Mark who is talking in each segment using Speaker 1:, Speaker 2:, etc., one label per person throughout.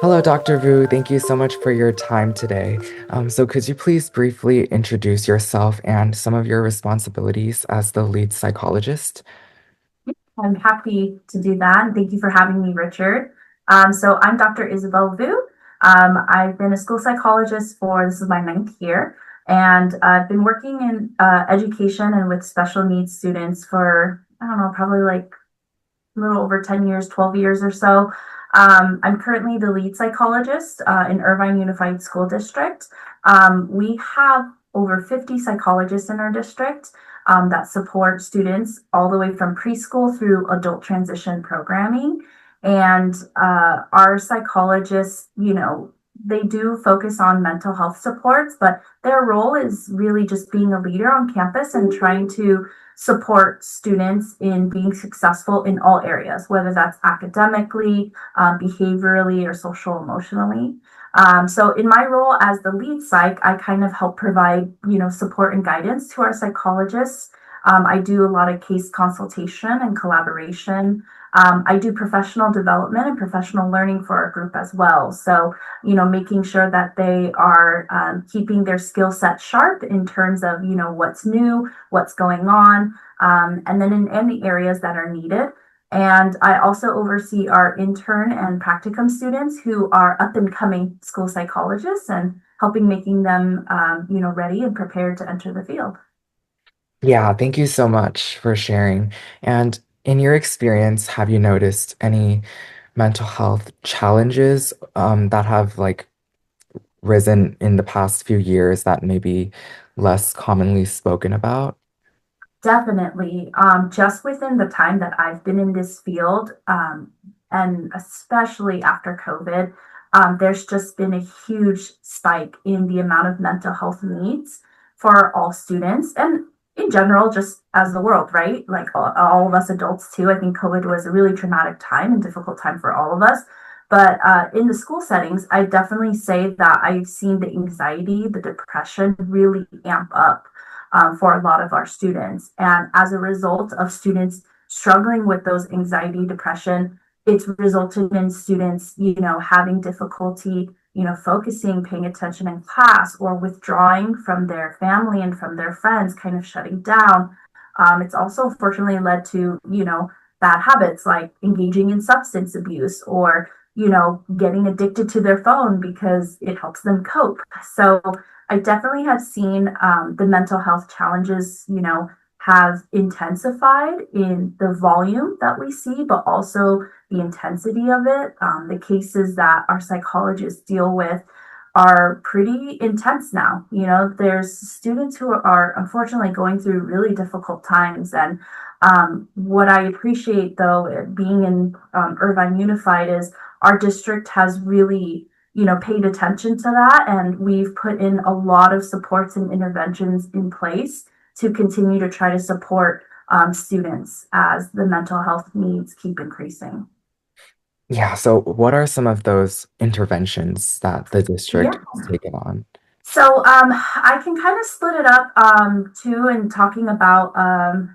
Speaker 1: Hello, Dr. Vu. Thank you so much for your time today. So could you please briefly introduce yourself and some of your responsibilities as the lead psychologist?
Speaker 2: I'm happy to do that. And thank you for having me, Richard. So I'm Dr. Isabel Vu. I've been a school psychologist for this is my ninth year, and I've been working in education and with special needs students for I don't know, probably like a little over 10 years, 12 years or so. I'm currently the lead psychologist in Irvine Unified School District. We have over 50 psychologists in our district that support students all the way from preschool through adult transition programming. And our psychologists, they do focus on mental health supports, but their role is really just being a leader on campus and trying to support students in being successful in all areas, whether that's academically, behaviorally, or social emotionally. So in my role as the lead psych, I kind of help provide, support and guidance to our psychologists. I do a lot of case consultation and collaboration. I do professional development and professional learning for our group as well. So, making sure that they are keeping their skill set sharp in terms of, what's new, what's going on, and then in any areas that are needed. And I also oversee our intern and practicum students who are up and coming school psychologists and helping making them, ready and prepared to enter the field.
Speaker 1: Yeah, thank you so much for sharing. And in your experience, have you noticed any mental health challenges that have risen in the past few years that may be less commonly spoken about?
Speaker 2: Definitely. Just within the time that I've been in this field, and especially after COVID, there's just been a huge spike in the amount of mental health needs for all students and in general, just as the world, right? Like all of us adults too. I think COVID was a really traumatic time and difficult time for all of us. But in the school settings, I definitely say that I've seen the anxiety, the depression really amp up for a lot of our students. And as a result of students struggling with those anxiety, depression, it's resulted in students, having difficulty, focusing, paying attention in class, or withdrawing from their family and from their friends, kind of shutting down. It's also unfortunately led to, bad habits like engaging in substance abuse or, getting addicted to their phone because it helps them cope. So I definitely have seen the mental health challenges, have intensified in the volume that we see, but also the intensity of it. The cases that our psychologists deal with are pretty intense now. There's students who are unfortunately going through really difficult times. And what I appreciate, though, being in Irvine Unified, is our district has really paid attention to that, and we've put in a lot of supports and interventions in place to continue to try to support students as the mental health needs keep increasing.
Speaker 1: Yeah, so what are some of those interventions that the district
Speaker 2: Yeah.
Speaker 1: has taken on?
Speaker 2: So I can kind of split it up too, and talking about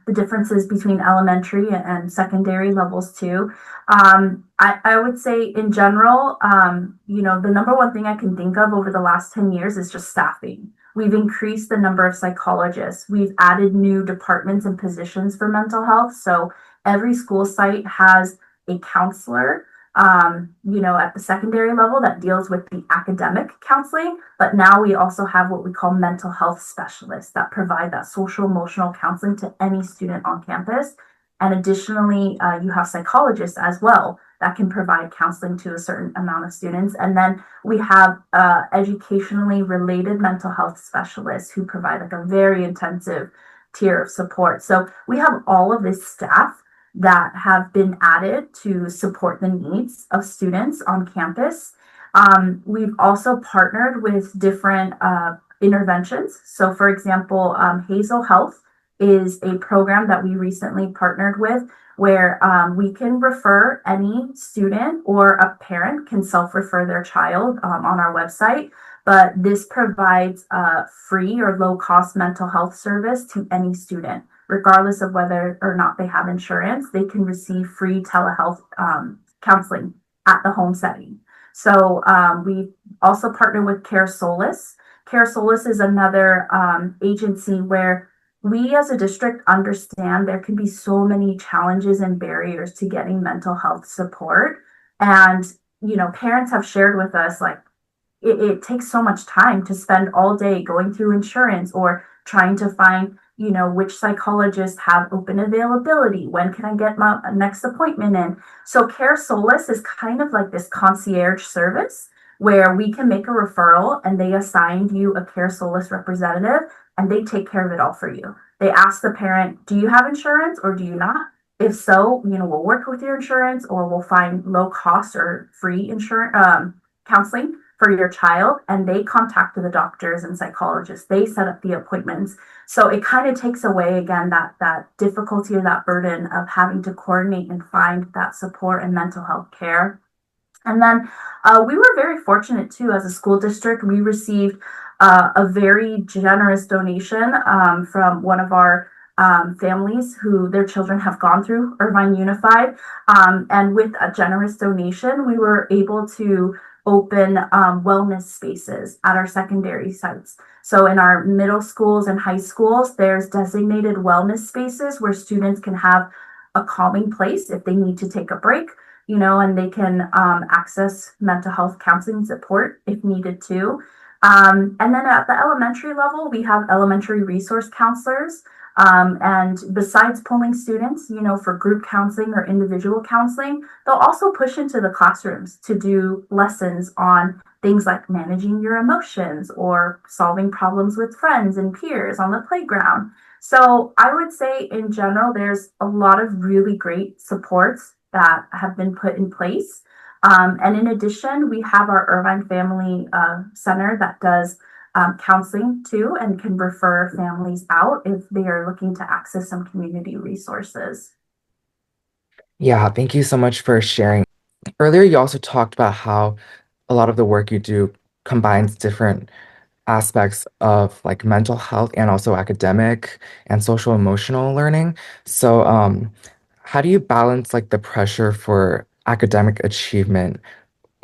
Speaker 2: the differences between elementary and secondary levels too. I would say in general, the number one thing I can think of over the last 10 years is just staffing. We've increased the number of psychologists. We've added new departments and positions for mental health. So every school site has a counselor, at the secondary level that deals with the academic counseling. But now we also have what we call mental health specialists that provide that social emotional counseling to any student on campus. And additionally, you have psychologists as well that can provide counseling to a certain amount of students. And then we have educationally related mental health specialists who provide like a very intensive tier of support. So we have all of this staff that have been added to support the needs of students on campus. We've also partnered with different interventions. So, for example, Hazel Health is a program that we recently partnered with where we can refer any student or a parent can self-refer their child on our website. But this provides free or low-cost mental health service to any student regardless of whether or not they have insurance. They can receive free telehealth counseling at the home setting. So we also partner with Care Solis. Care Solis is another agency where we as a district understand there can be so many challenges and barriers to getting mental health support. And, parents have shared with us like it takes so much time to spend all day going through insurance or trying to find which psychologists have open availability, when can I get my next appointment in. So Care Solace is kind of like this concierge service where we can make a referral and they assign you a Care Solace representative and they take care of it all for you. They ask the parent, do you have insurance or do you not? If so, we'll work with your insurance or we'll find low cost or free insurance counseling for your child, and they contact the doctors and psychologists. They set up the appointments. So it kind of takes away again that difficulty or that burden of having to coordinate and find that support and mental health care. And then we were very fortunate too as a school district. We received a very generous donation from one of our families who their children have gone through Irvine Unified. And with a generous donation, we were able to open wellness spaces at our secondary sites. So in our middle schools and high schools, there's designated wellness spaces where students can have a calming place if they need to take a break, and they can access mental health counseling support if needed to. And then at the elementary level, we have elementary resource counselors. And besides pulling students, for group counseling or individual counseling, they'll also push into the classrooms to do lessons on things like managing your emotions or solving problems with friends and peers on the playground. So I would say in general, there's a lot of really great supports that have been put in place. And in addition, we have our Irvine Family Center that does counseling too and can refer families out if they are looking to access some community resources.
Speaker 1: Yeah, thank you so much for sharing. Earlier, you also talked about how a lot of the work you do combines different aspects of like mental health and also academic and social emotional learning. So, how do you balance like the pressure for academic achievement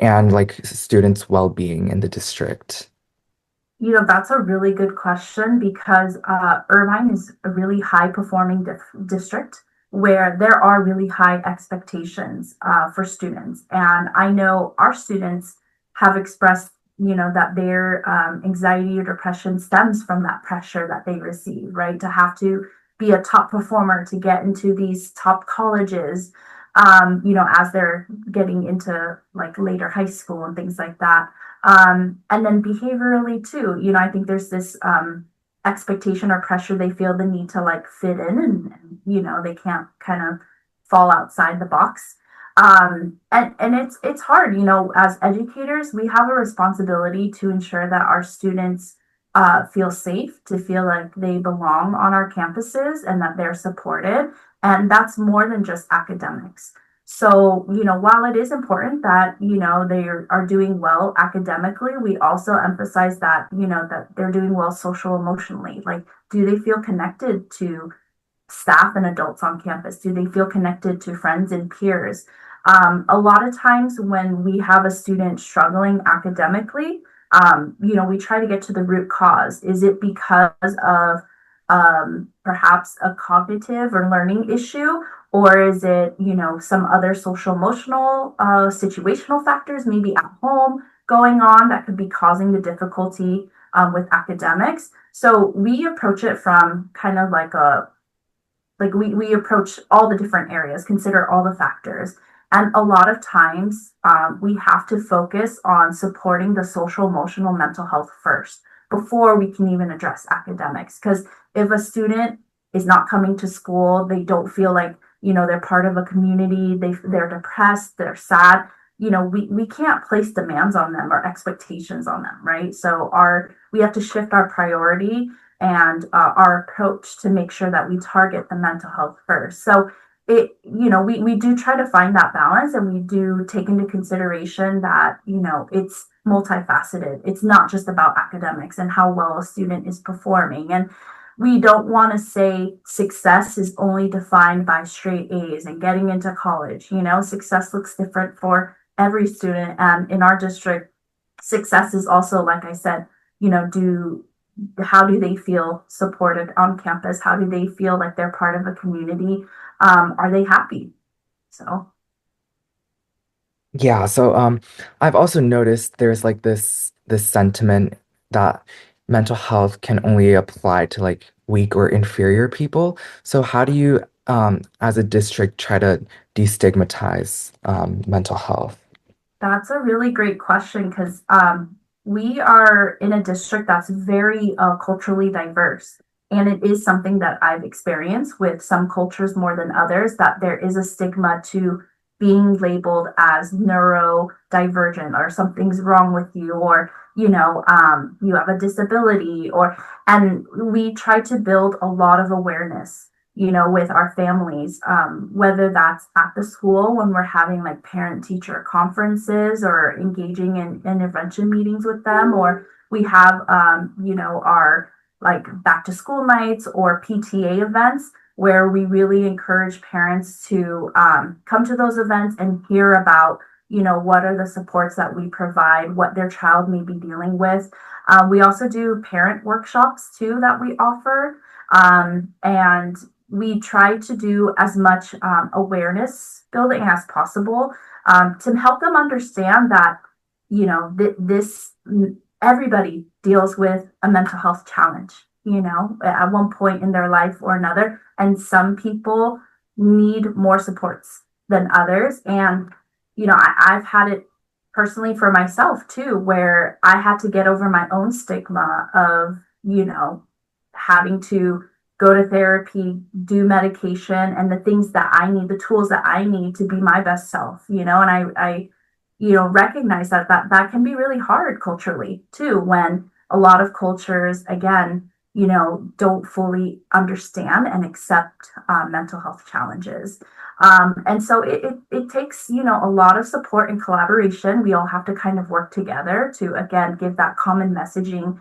Speaker 1: and like students' well-being in the district?
Speaker 2: That's a really good question because Irvine is a really high performing district where there are really high expectations for students. And I know our students have expressed, that their anxiety or depression stems from that pressure that they receive, right? To have to be a top performer to get into these top colleges, as they're getting into like later high school and things like that. And then behaviorally too, I think there's this expectation or pressure they feel the need to like fit in and they can't kind of fall outside the box. And it's hard, as educators, we have a responsibility to ensure that our students feel safe, to feel like they belong on our campuses and that they're supported. And that's more than just academics. So, while it is important that, they are doing well academically, we also emphasize that, that they're doing well social emotionally. Like, do they feel connected to staff and adults on campus? Do they feel connected to friends and peers? A lot of times when we have a student struggling academically, we try to get to the root cause. Is it because of perhaps a cognitive or learning issue? Or is it, some other social emotional situational factors, maybe at home going on that could be causing the difficulty with academics? So we approach it from kind of like we approach all the different areas, consider all the factors. And a lot of times we have to focus on supporting the social, emotional, mental health first before we can even address academics. Because if a student is not coming to school, they don't feel like, they're part of a community, they're depressed, they're sad, we can't place demands on them or expectations on them, right? So we have to shift our priority and our approach to make sure that we target the mental health first. So we do try to find that balance and we do take into consideration that, it's multifaceted. It's not just about academics and how well a student is performing. And we don't want to say success is only defined by straight A's and getting into college. Success looks different for every student. And in our district, success is also, like I said, do how do they feel supported on campus? How do they feel like they're part of a community? Are they happy? So
Speaker 1: Yeah, so I've also noticed there's like this sentiment that mental health can only apply to like weak or inferior people. So how do you as a district try to destigmatize mental health?
Speaker 2: that's a really great question because we are in a district that's very culturally diverse. And it is something that I've experienced with some cultures more than others, that there is a stigma to being labeled as neurodivergent or something's wrong with you, or, you have a disability, and we try to build a lot of awareness with our families, whether that's at the school when we're having like parent teacher conferences or engaging in intervention meetings with them, or we have, our like back to school nights or PTA events where we really encourage parents to come to those events and hear about, what are the supports that we provide, what their child may be dealing with. We also do parent workshops too that we offer. And we try to do as much awareness building as possible, to help them understand that this everybody deals with a mental health challenge, at one point in their life or another, and some people need more supports than others. And I've had it personally for myself too, where I had to get over my own stigma of having to go to therapy, do medication, and the things that I need, the tools that I need to be my best self, and I recognize that can be really hard culturally too, when a lot of cultures, again, don't fully understand and accept mental health challenges. And so it takes, a lot of support and collaboration. We all have to kind of work together to, again, give that common messaging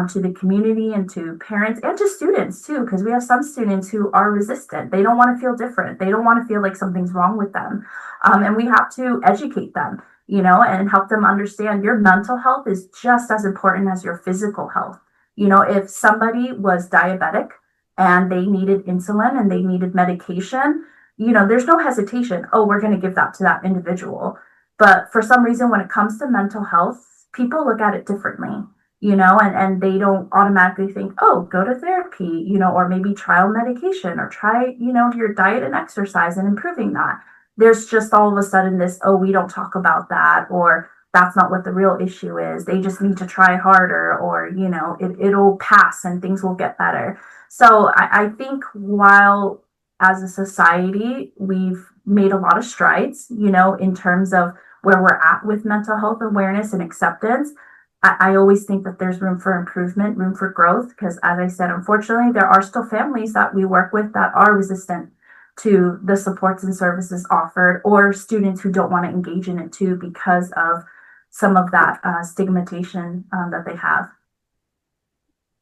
Speaker 2: to the community and to parents and to students too, because we have some students who are resistant. They don't want to feel different. They don't want to feel like something's wrong with them. And we have to educate them, and help them understand your mental health is just as important as your physical health. If somebody was diabetic and they needed insulin and they needed medication, there's no hesitation. Oh, we're going to give that to that individual. But for some reason, when it comes to mental health, people look at it differently, and they don't automatically think, oh, go to therapy, or maybe trial medication or try, your diet and exercise and improving that. There's just all of a sudden this, oh, we don't talk about that, or that's not what the real issue is. They just need to try harder, or, it'll pass and things will get better. So I think while as a society, we've made a lot of strides, in terms of where we're at with mental health awareness and acceptance. I always think that there's room for improvement, room for growth, because as I said, unfortunately, there are still families that we work with that are resistant to the supports and services offered, or students who don't want to engage in it too because of some of that stigmatization that they have.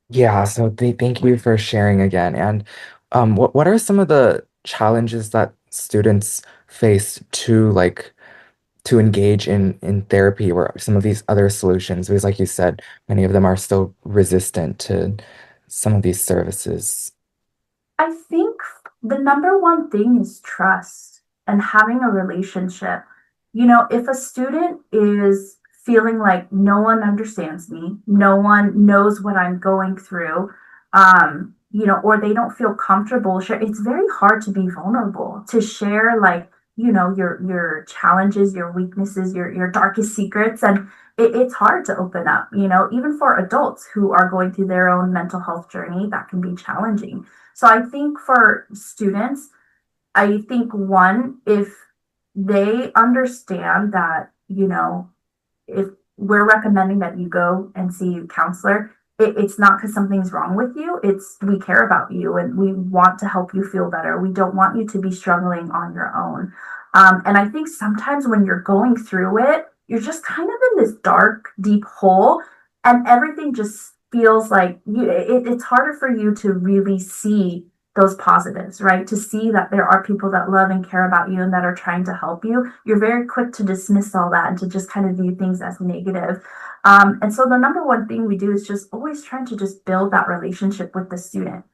Speaker 1: Yeah, so thank you for sharing again. And what are some of the challenges that students face to engage in therapy or some of these other solutions? Because like you said, many of them are still resistant to some of these services.
Speaker 2: I think the number one thing is trust and having a relationship. If a student is feeling like no one understands me, no one knows what I'm going through, or they don't feel comfortable share, it's very hard to be vulnerable, to share like, your challenges, your weaknesses, your darkest secrets. And it's hard to open up, even for adults who are going through their own mental health journey, that can be challenging. So I think for students, I think one, if they understand that, if we're recommending that you go and see a counselor, it's not because something's wrong with you. It's we care about you and we want to help you feel better. We don't want you to be struggling on your own. And I think sometimes when you're going through it, you're just kind of in this dark, deep hole, and everything just feels like it's harder for you to really see. those positives, right? To see that there are people that love and care about you and that are trying to help you, you're very quick to dismiss all that and to just kind of view things as negative. And so the number one thing we do is just always trying to just build that relationship with the student.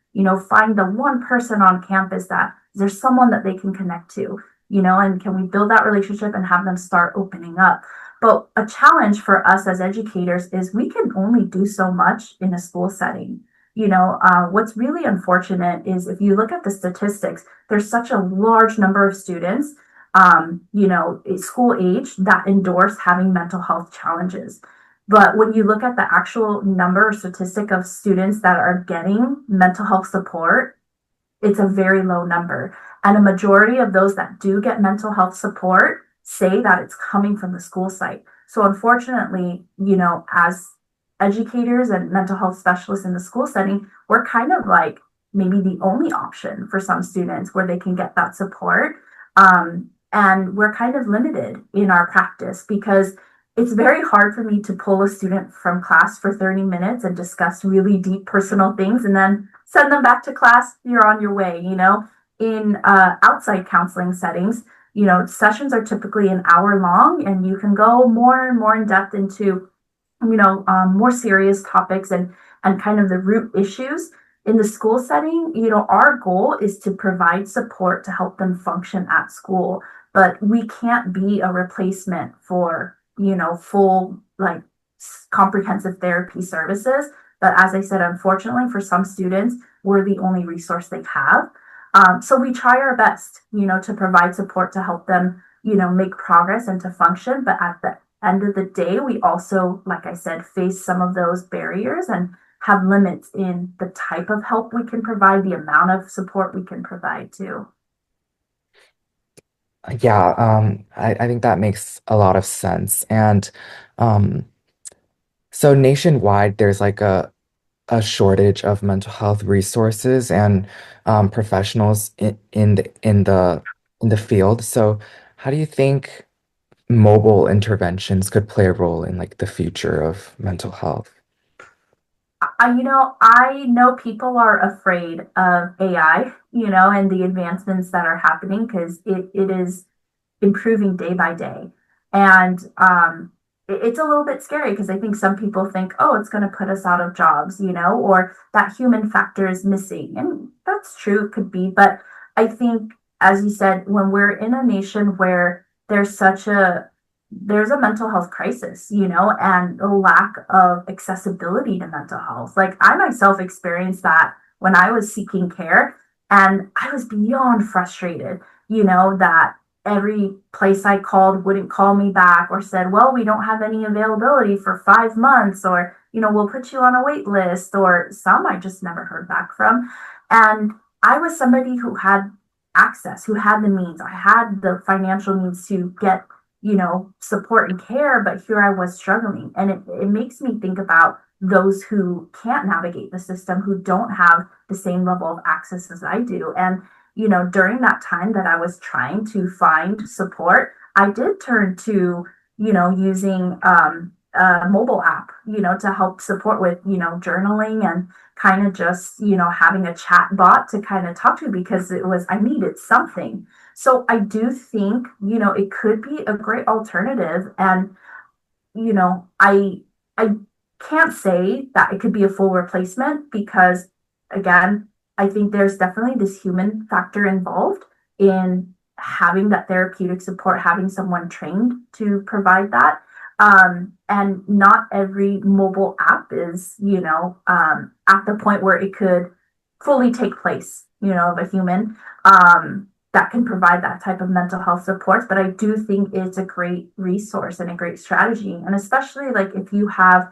Speaker 2: Find the one person on campus that there's someone that they can connect to, and can we build that relationship and have them start opening up. But a challenge for us as educators is we can only do so much in a school setting. What's really unfortunate is if you look at the statistics, there's such a large number of students, school age that endorse having mental health challenges. But when you look at the actual number or statistic of students that are getting mental health support, it's a very low number. And a majority of those that do get mental health support say that it's coming from the school site. So unfortunately, as educators and mental health specialists in the school setting, we're kind of like maybe the only option for some students where they can get that support. And we're kind of limited in our practice because it's very hard for me to pull a student from class for 30 minutes and discuss really deep personal things and then send them back to class. You're on your way. In outside counseling settings, sessions are typically an hour long, and you can go more and more in depth into more serious topics and kind of the root issues. In the school setting, our goal is to provide support to help them function at school, but we can't be a replacement for full like comprehensive therapy services. But as I said, unfortunately for some students, we're the only resource they have. So we try our best to provide support to help them make progress and to function. But at the end of the day, we also, like I said, face some of those barriers and have limits in the type of help we can provide, the amount of support we can provide too.
Speaker 1: Yeah, I think that makes a lot of sense. And um, so nationwide, there's like a shortage of mental health resources and professionals in the field. So how do you think mobile interventions could play a role in like the future of mental health?
Speaker 2: I know people are afraid of AI, and the advancements that are happening because it is improving day by day. And it's a little bit scary because I think some people think, oh, it's going to put us out of jobs, or that human factor is missing. And that's true, it could be. But I think, as you said, when we're in a nation where there's a mental health crisis, and a lack of accessibility to mental health. Like I myself experienced that when I was seeking care, and I was beyond frustrated, that every place I called wouldn't call me back or said, well, we don't have any availability for 5 months, or, we'll put you on a wait list, or some I just never heard back from. And I was somebody who had access, who had the means, I had the financial means to get, support and care, but here I was struggling. And it makes me think about those who can't navigate the system, who don't have the same level of access as I do. And during that time that I was trying to find support, I did turn to, using a mobile app, to help support with, journaling and kind of just, having a chat bot to kind of talk to because I needed something. So I do think, it could be a great alternative. And, I can't say that it could be a full replacement because again, I think there's definitely this human factor involved in having that therapeutic support, having someone trained to provide that. And not every mobile app is, at the point where it could fully take place, of a human that can provide that type of mental health support. But I do think it's a great resource and a great strategy. And especially like if you have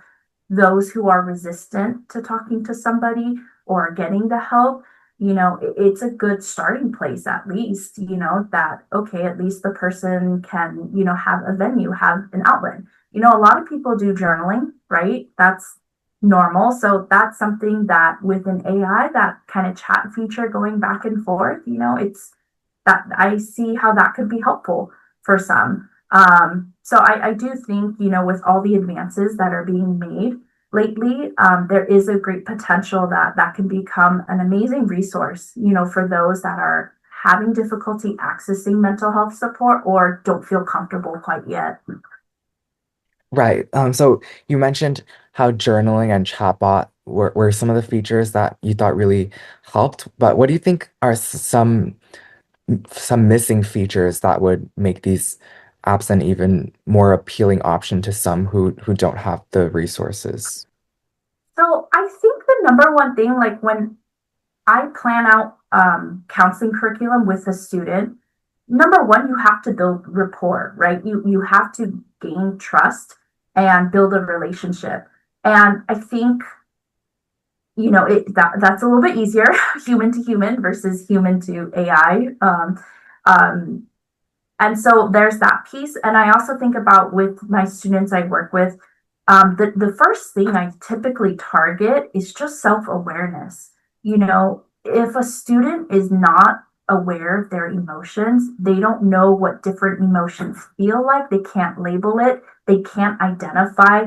Speaker 2: those who are resistant to talking to somebody or getting the help, it's a good starting place at least, that, okay, at least the person can, have a venue, have an outlet. A lot of people do journaling, right? That's normal. So that's something that with an AI, that kind of chat feature going back and forth, it's that I see how that could be helpful for some. So I do think, with all the advances that are being made lately, there is a great potential that that can become an amazing resource, for those that are having difficulty accessing mental health support or don't feel comfortable quite yet.
Speaker 1: Right. So you mentioned how journaling and chatbot were some of the features that you thought really helped, but what do you think are some missing features that would make these apps an even more appealing option to some who don't have the resources?
Speaker 2: So I think the number one thing, like when I plan out counseling curriculum with a student, number one, you have to build rapport, right? You have to gain trust and build a relationship. And I think, that's a little bit easier, human to human versus human to AI. Um, and so there's that piece. And I also think about with my students I work with, the first thing I typically target is just self awareness. If a student is not aware of their emotions, they don't know what different emotions feel like, they can't label it, they can't identify,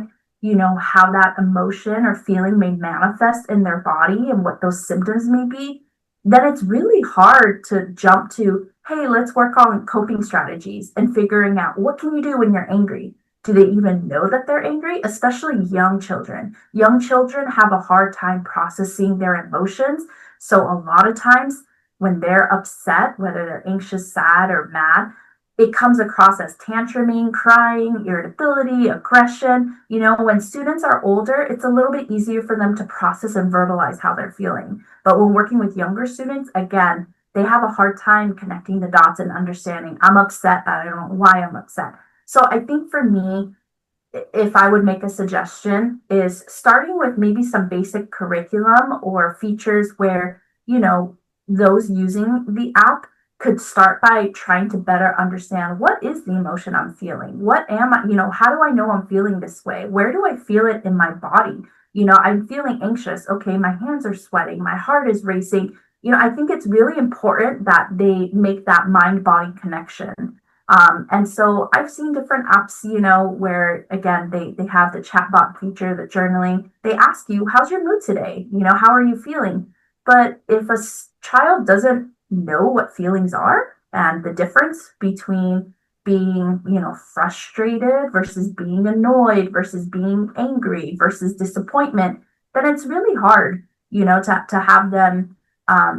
Speaker 2: how that emotion or feeling may manifest in their body and what those symptoms may be, then it's really hard to jump to, hey, let's work on coping strategies and figuring out what can you do when you're angry. Do they even know that they're angry? Especially young children. Young children have a hard time processing their emotions. So a lot of times when they're upset, whether they're anxious, sad, or mad, it comes across as tantruming, crying, irritability, aggression. When students are older, it's a little bit easier for them to process and verbalize how they're feeling. But when working with younger students, again, they have a hard time connecting the dots and understanding, I'm upset, but I don't know why I'm upset. So I think for me, if I would make a suggestion, is starting with maybe some basic curriculum or features where, those using the app could start by trying to better understand what is the emotion I'm feeling? What am I, how do I know I'm feeling this way? Where do I feel it in my body? I'm feeling anxious. Okay, my hands are sweating, my heart is racing. I think it's really important that they make that mind body connection. And so I've seen different apps, where again they have the chatbot feature, the journaling. They ask you, "How's your mood today? How are you feeling?" But if a child doesn't know what feelings are and the difference between being, frustrated versus being annoyed versus being angry versus disappointment, then it's really hard, to have them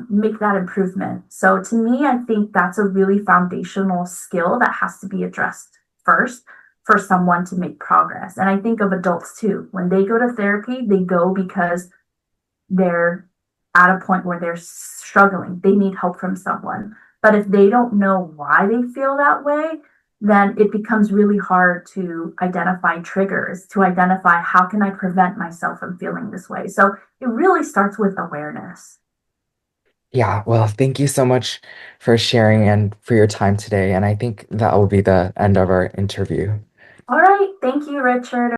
Speaker 2: make that improvement. So to me, I think that's a really foundational skill that has to be addressed first for someone to make progress. And I think of adults too. When they go to therapy, they go because they're at a point where they're struggling. They need help from someone. But if they don't know why they feel that way, then it becomes really hard to identify triggers, to identify how can I prevent myself from feeling this way. So it really starts with awareness.
Speaker 1: Yeah, well, thank you so much for sharing and for your time today. And I think that will be the end of our interview.
Speaker 2: All right. Thank you, Richard.